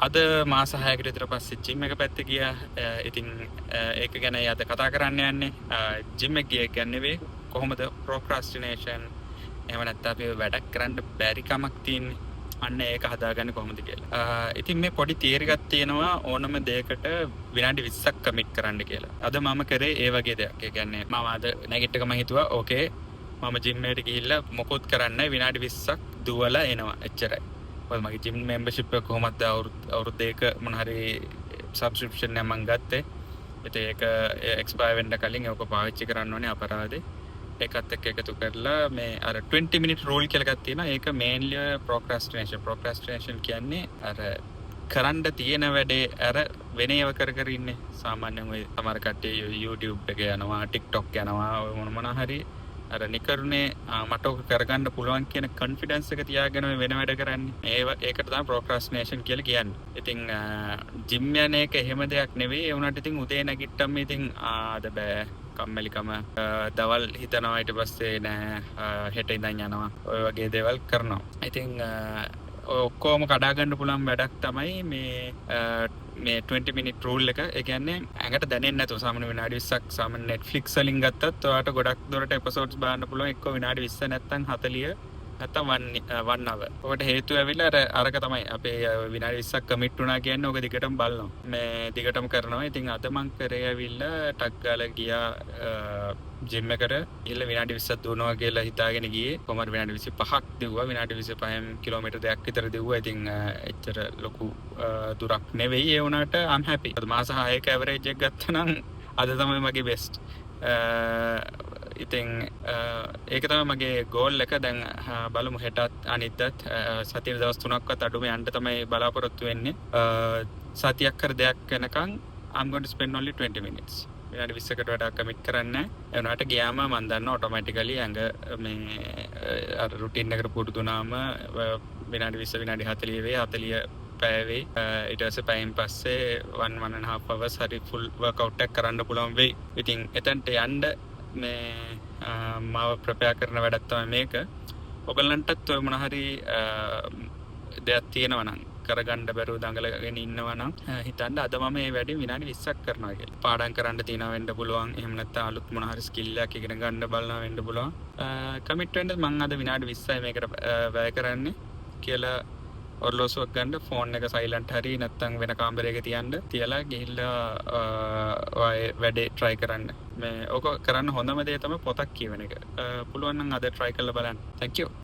අද මාස 6කට විතර පස්සේ ජිම් එක පැත්තේ ගියා. ඉතින් ඒක ගැන අද කතා කරන්න යන්නේ. ජිම් එක ගිය එක නෙවෙයි කොහොමද ප්‍රොක්‍රස්ටිනේෂන් එහෙම නැත්නම් අපි වැඩක් කරන්න බැරි කමක් තියෙන්නේ. අන්න ඒක හදාගන්නේ කොහොමද කියලා. ඉතින් මේ පොඩි තියරි එකක් තියෙනවා ඕනම දෙයකට විනාඩි 20ක් කමිට් කරන්න කියලා. අද මම කරේ ඒ වගේ දෙයක්. ඒ කියන්නේ මම අද නැගිට්ටකම හිතුවා ඕකේ මම ජිම් එකට ගිහිල්ලා මොකොත් කරන්න විනාඩි 20ක් දුවලා එනවා. එච්චරයි. ඔය මගේ ජිම් මෙම්බර්ෂිප් එක කොහොමද අවුරුදු දෙක මොන හරි සබ්ස්ක්‍රිප්ෂන් එකක් මම ගත්තේ. ඉතින් ඒක එක්ස්පයර් වෙන්න කලින් ඒක පාවිච්චි කරන්න ඕනේ අපරාධේ. ඒකත් එක්ක එකතු කරලා මේ අර 20 minute rule කියලා එකක් තියෙනවා. ඒක mainly procrastination කියන්නේ අර කරන්න තියෙන වැඩේ අර වෙන ඒවා කර කර ඉන්නේ. සාමාන්‍යයෙන් ඔය සමහර කට්ටිය YouTube එක යනවා, TikTok යනවා, ඔය මොන හරි අර නිකරුණේ මට ඔක කරගන්න පුළුවන් කියන කොන්ෆිඩන්ස් එක තියාගෙන වෙන වැඩ කරන්නේ. ඒකට තමයි procrastination කියලා කියන්නේ. ඉතින් ජිම් යන එක එහෙම දෙයක් නෙවෙයි. ඒ වුණාට ඉතින් උදේ නැගිට්ටම ඉතින් අද බෑ කම්මැලිකම දවල් හිතනවා ඊට පස්සේ නෑ හෙට ඉඳන් යනවා. ඔය වගේ දේවල් කරනවා. ඉතින් ඔක්කොම කඩා ගන්න පුළුවන් වැඩක් තමයි මේ 20 minute rule එක. ඒ කියන්නේ ඇඟට දැනෙන්නේ නැතුව සාමාන්‍ය විනාඩි 20ක් සාමාන්‍ය Netflix වලින් ගත්තත් ඔයාලට ගොඩක් දුරට එපිසෝඩ්ස් බලන්න පුළුවන්. එක්ක විනාඩි 20 නැත්නම් 40 නැත්නම් 1 hour. ඔකට හේතුව ඇවිල්ලා අරක තමයි අපේ විනාඩි 20ක් කමිට් වුණා කියන්නේ ඔක දිගටම බලනවා. මේ දිගටම කරනවා. ඉතින් අද මං කරේ ඇවිල්ලා ටක් ගාලා ගියා ජිම් එකට. ඉල්ල විනාඩි 20ක් දුවනවා කියලා හිතාගෙන ගියේ. කොහමද විනාඩි 25ක් දිව්වා. විනාඩි 25න් කිලෝමීටර් දෙකක් විතර දිව්වා. ඉතින් එච්චර ලොකු දුරක් නෙවෙයි. ඒ වුණාට I'm happy. මාස 6ක ඇවරේජ් එක ගත්තා නම් අද තමයි මගේ බෙස්ට්. ඉතින් ඒක තමයි මගේ ගෝල් එක. දැන් බලමු හෙටත් අනිද්දත් සතිය දවස් 3ක්වත් අඩුම යන්න තමයි බලාපොරොත්තු වෙන්නේ. සතියක් කර දෙයක් වෙනකන් I'm going to spend only 20 minutes. විනාඩි 20කට වඩා කමිට් කරන්නේ නැහැ. ඒ වුණාට ගියාම මම දන්නවා ඔටෝමැටිකලි ඇඟ මේ අර රුටින් එකට පුරුදු වුණාම විනාඩි 20 විනාඩි 40 වෙයි 40 පැය වෙයි. ඊට පස්සේ පැයෙන් පස්සේ 1.5 hours හරි ෆුල් වර්ක්අවුට් එකක් කරන්න පුළුවන් වෙයි. ඉතින් එතනට යන්න මේ මාව ප්‍රපෙයාර් කරන වැඩක් තමයි මේක. ඔයගලන්ටත් ඔය මොන හරි දෙයක් තියෙනවා නම් කරගන්න බැරුව දඟලගෙන ඉන්නවා නම් හිතන්න අද මම මේ වැඩේ විනාඩි 20ක් කරනවා කියලා. පාඩම් කරන්න තියෙනවා වෙන්න පුළුවන්. එහෙම නැත්නම් අලුත් මොන හරි ස්කිල් එකක් ඉගෙන ගන්න බලනවා වෙන්න පුළුවන්. කමිට් වෙන්න මම අද විනාඩි 20යි මේකට වැය කරන්නේ කියලා ඔර්ලෝසුවක් ගන්න ෆෝන් එක සයිලන්ට් හරි නැත්නම් වෙන කාමරයක තියලා ගිහිල්ලා වැඩේ try කරන්න. මේ ඕක කරන්න හොඳම දේ තමයි පොතක් කියවන එක. පුළුවන් නම් අද try කරලා බලන්න. Thank you.